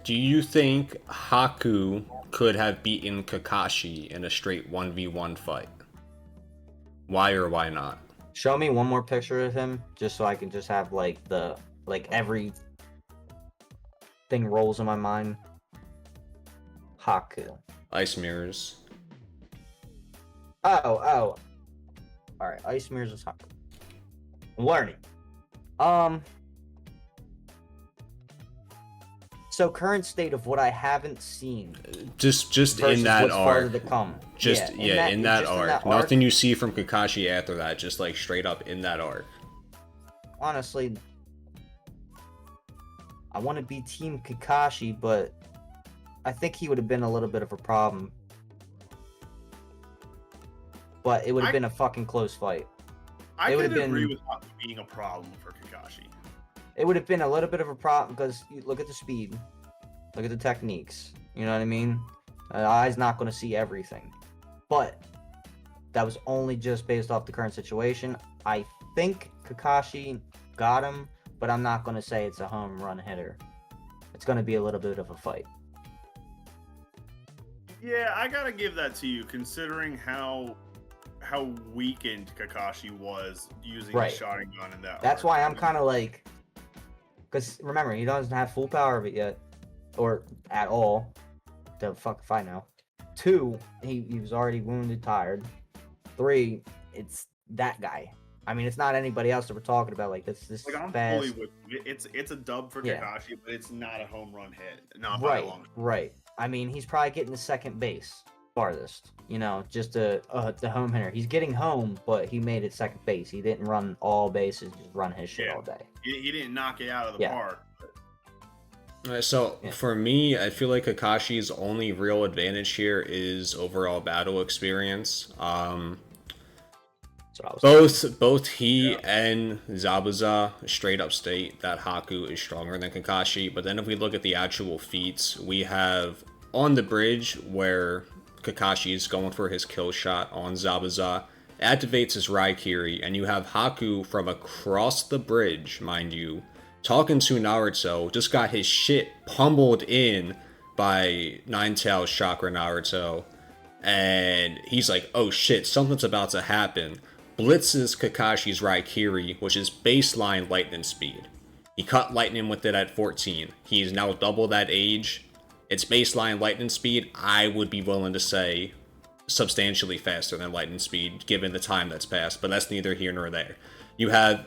Do you think Haku could have beaten Kakashi in a straight 1v1 fight? Why or why not? Show me one more picture of him, just so I can just have everything rolls in my mind. Haku. Ice mirrors. Oh. All right, ice mirrors is Haku. I'm learning. So current state of what I haven't seen. Just in that arc. Farther to come. Just in that arc. Nothing you see from Kakashi after that. Just like straight up in that arc. Honestly, I want to be Team Kakashi, but I think he would have been a little bit of a problem. But it would have been a fucking close fight. I could agree with Haku being a problem for Kakashi. It would have been a little bit of a problem because you look at the speed, look at the techniques. You know what I mean? An eye's not going to see everything. But that was only just based off the current situation. I think Kakashi got him, but I'm not going to say it's a home run hitter. It's going to be a little bit of a fight. Yeah, I gotta give that to you, considering how weakened Kakashi was using the shotgun gun in that. That's why I'm kind of like, because remember, he doesn't have full power of it yet, or at all. The fuck if I know. 2, he was already wounded, tired. 3, it's that guy. I mean, it's not anybody else that we're talking about. Like this like, I'm fast. fully with you. It's a dub for Kakashi, but it's not a home run hit. Not by a long shot. Right. I mean, he's probably getting the second base farthest. You know, just the home hitter. He's getting home, but he made it second base. He didn't run all bases, just run his shit all day. He didn't knock it out of the park. So for me, I feel like Kakashi's only real advantage here is overall battle experience. Both he and Zabuza straight up state that Haku is stronger than Kakashi, but then if we look at the actual feats, we have on the bridge where Kakashi is going for his kill shot on Zabuza, activates his Raikiri, and you have Haku from across the bridge, mind you, talking to Naruto, just got his shit pummeled in by Nine-Tails Chakra Naruto, and he's like, oh shit, something's about to happen. Blitzes Kakashi's Raikiri, which is baseline lightning speed. He cut lightning with it at 14. He's now double that age. It's baseline lightning speed. I would be willing to say substantially faster than lightning speed, given the time that's passed, but that's neither here nor there. You have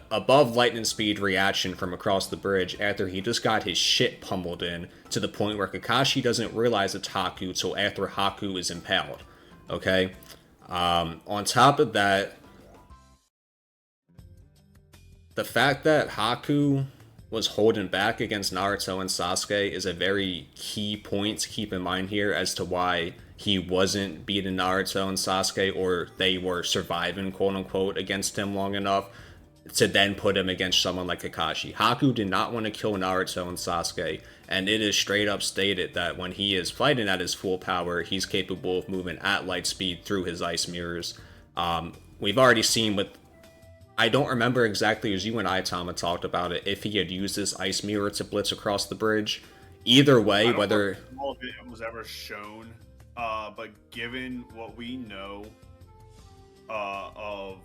above lightning speed reaction from across the bridge after he just got his shit pummeled in, to the point where Kakashi doesn't realize it's Haku till after Haku is impaled. Okay? On top of that, the fact that Haku was holding back against Naruto and Sasuke is a very key point to keep in mind here as to why he wasn't beating Naruto and Sasuke, or they were surviving, quote unquote, against him long enough to then put him against someone like Kakashi. Haku did not want to kill Naruto and Sasuke, and it is straight up stated that when he is fighting at his full power, he's capable of moving at light speed through his ice mirrors. We've already seen with, I don't remember exactly, as you and I, Tama, talked about it, if he had used this ice mirror to blitz across the bridge. Either way, whether it was ever shown, but given what we know of,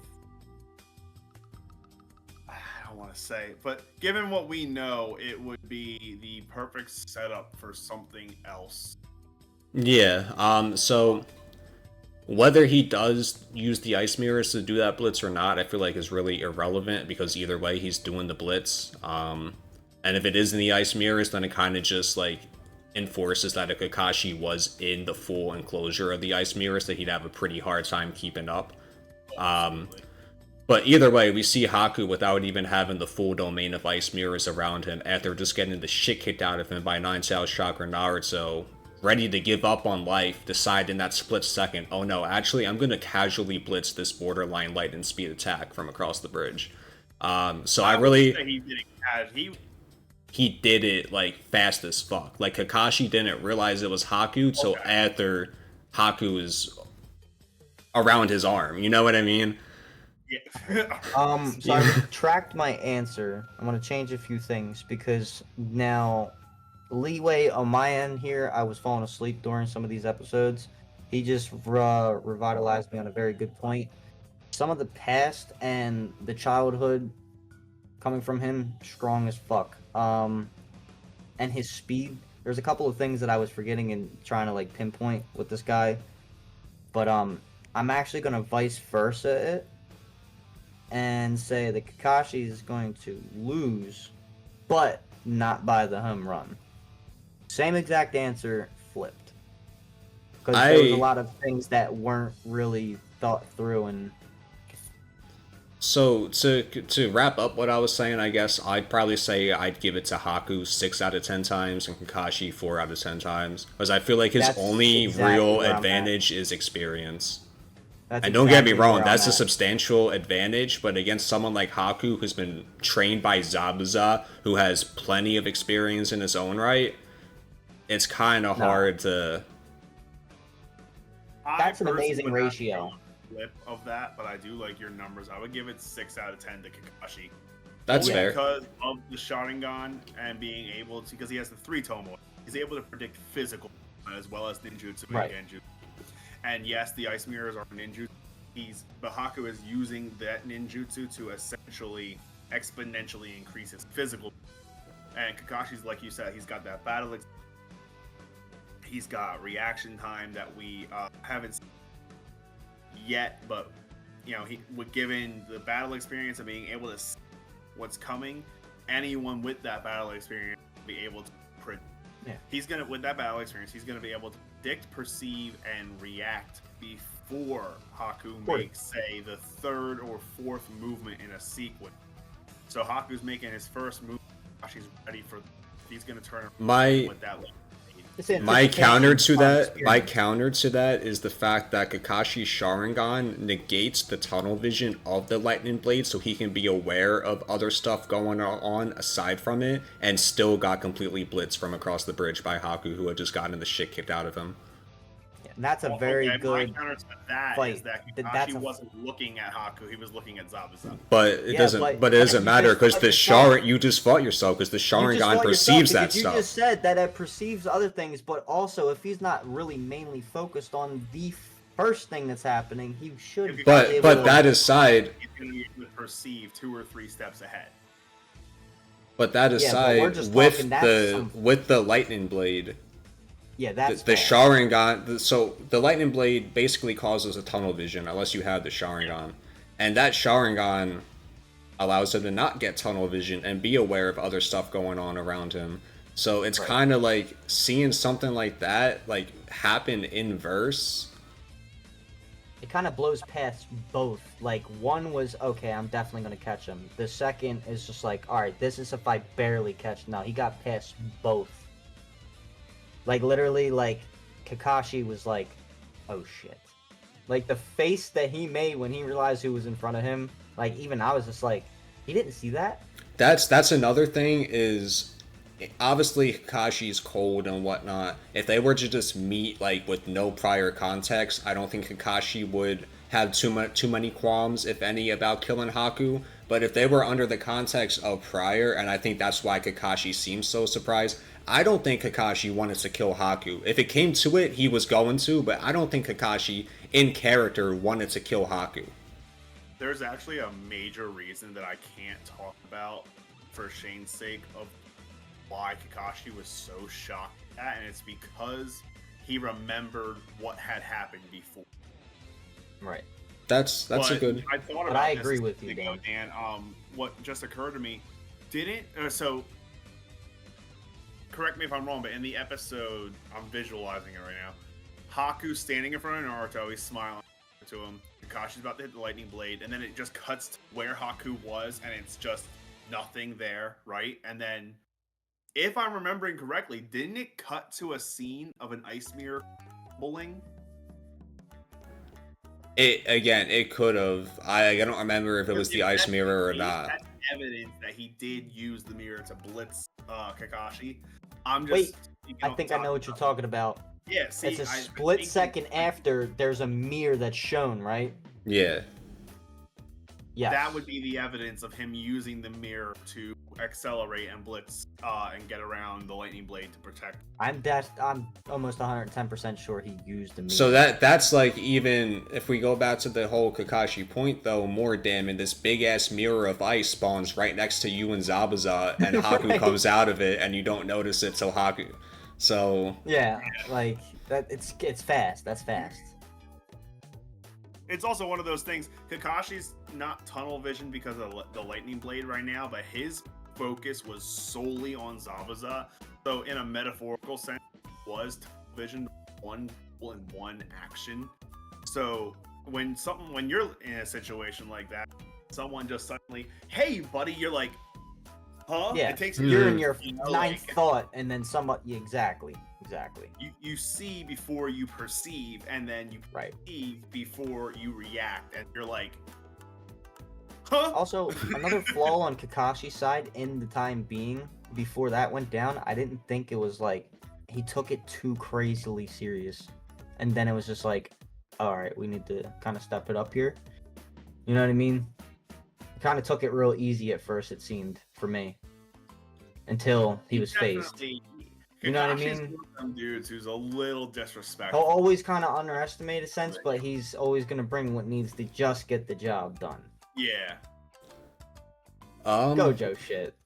I don't want to say, but given what we know, it would be the perfect setup for something else. Yeah, so whether he does use the ice mirrors to do that blitz or not, I feel like is really irrelevant, because either way, he's doing the blitz. And if it is in the ice mirrors, then it kind of just like enforces that if Kakashi was in the full enclosure of the ice mirrors, that he'd have a pretty hard time keeping up. But either way, we see Haku without even having the full domain of ice mirrors around him, after just getting the shit kicked out of him by Nine-Tails Chakra Naruto, ready to give up on life, decide in that split second, oh no, actually I'm going to casually blitz this borderline lightning speed attack from across the bridge. So I really... He did it like fast as fuck. Like Kakashi didn't realize it was Haku till after Haku is around his arm. You know what I mean? Yeah. So I retract my answer. I'm gonna change a few things, because now, leeway on my end here. I was falling asleep during some of these episodes. He just revitalized me on a very good point. Some of the past and the childhood coming from him, strong as fuck. And his speed. There's a couple of things that I was forgetting and trying to like pinpoint with this guy, but I'm actually gonna vice versa it and say that Kakashi is going to lose, but not by the home run. Same exact answer, flipped. Because there was a lot of things that weren't really thought through. And so to wrap up what I was saying, I guess I'd probably say I'd give it to Haku 6 out of 10 times and Kakashi 4 out of 10 times, because I feel like his only real advantage is experience. And don't get me wrong, that's a substantial advantage, but against someone like Haku, who's been trained by Zabuza, who has plenty of experience in his own right, it's kind of hard to... That's an amazing ratio. Flip of that, but I do like your numbers. I would give it 6 out of 10 to Kakashi. That's fair. Because of the Sharingan and being able to, because he has the 3 Tomo, he's able to predict physical as well as ninjutsu and genjutsu. And yes, the ice mirrors are ninjutsu. But Haku is using that ninjutsu to essentially exponentially increase his physical. And Kakashi's, like you said, he's got that battle. He's got reaction time that we haven't seen yet, but you know, given the battle experience of being able to see what's coming, anyone with that battle experience will be able to predict. Yeah. With that battle experience, he's going to be able to predict, perceive, and react before Haku makes, say, the 3rd or 4th movement in a sequence. So Haku's making his first move. She's ready for. He's going to turn around with that. My counter to that is the fact that Kakashi's Sharingan negates the tunnel vision of the lightning blade, so he can be aware of other stuff going on aside from it, and still got completely blitzed from across the bridge by Haku, who had just gotten the shit kicked out of him. And that's a very good my counter to that fight. Is that Kakashi wasn't looking at Haku; he was looking at Zabuza. But it doesn't. But it doesn't matter, because the Sharingan. You just fought yourself, because the Sharingan perceives that stuff. You just said that it perceives other things, but also if he's not really mainly focused on the first thing that's happening, he should. But that aside, he's going to be able to perceive 2 or 3 steps ahead. But that aside, with the lightning blade. Yeah, that's the Sharingan. So the lightning blade basically causes a tunnel vision unless you have the Sharingan, and that Sharingan allows him to not get tunnel vision and be aware of other stuff going on around him. So it's kind of like seeing something like that like happen in verse. It kind of blows past both. Like, one was, okay, I'm definitely going to catch him. The second is just like, all right, this is if I barely catch. No, he got past both. Like, literally, like, Kakashi was like, oh, shit. Like, the face that he made when he realized who was in front of him, like, even I was just like, he didn't see that? That's another thing is, obviously, Kakashi's cold and whatnot. If they were to just meet, like, with no prior context, I don't think Kakashi would have too many qualms, if any, about killing Haku. But if they were under the context of prior, and I think that's why Kakashi seems so surprised, I don't think Kakashi wanted to kill Haku. If it came to it, he was going to, but I don't think Kakashi, in character, wanted to kill Haku. There's actually a major reason that I can't talk about for Shane's sake of why Kakashi was so shocked at that, and it's because he remembered what had happened before. Right. That's a good. I thought about. But I agree with you, Dan. And what just occurred to me, so. Correct me if I'm wrong, but in the episode, I'm visualizing it right now. Haku's standing in front of Naruto. He's smiling to him. Kakashi's about to hit the lightning blade, and then it just cuts to where Haku was, and it's just nothing there, right? And then, if I'm remembering correctly, didn't it cut to a scene of an ice mirror bowling? It could have. I don't remember if it was the ice mirror or not. That's evidence that he did use the mirror to blitz Kakashi. I'm just. Wait, I think I know what you're talking about. Yeah, see, it's a split second after there's a mirror that's shown, right? Yeah. Yeah. That would be the evidence of him using the mirror to accelerate and blitz and get around the lightning blade to protect. I'm almost 110% sure he used the. So that's like, even if we go back to the whole Kakashi point though, more damage. This big ass mirror of ice spawns right next to you and Zabuza, and Haku Right. comes out of it, and you don't notice it till Haku. So Yeah, like that. It's fast. That's fast. It's also one of those things. Kakashi's not tunnel vision because of the lightning blade right now, but his focus was solely on Zabuza. So in a metaphorical sense, it was tunnel vision one in one action. So when you're in a situation like that, someone just suddenly, hey buddy, you're like, huh? Yeah, It takes you're in your you know, ninth like, thought, and then exactly. you see before you perceive, and then you Right. perceive before you react, and you're like, huh? Also, another flaw on Kakashi's side in the time being, before that went down, I didn't think it was like he took it too crazily serious, and then it was just like, all right, we need to kind of step it up here. You know what I mean? He kind of took it real easy at first, it seemed for me, until he was faced. You know what I Kakashi's mean? one of them dudes who's a little disrespectful. He'll always kind of underestimate a sense, but he's always gonna bring what needs to just get the job done. Yeah. Gojo shit.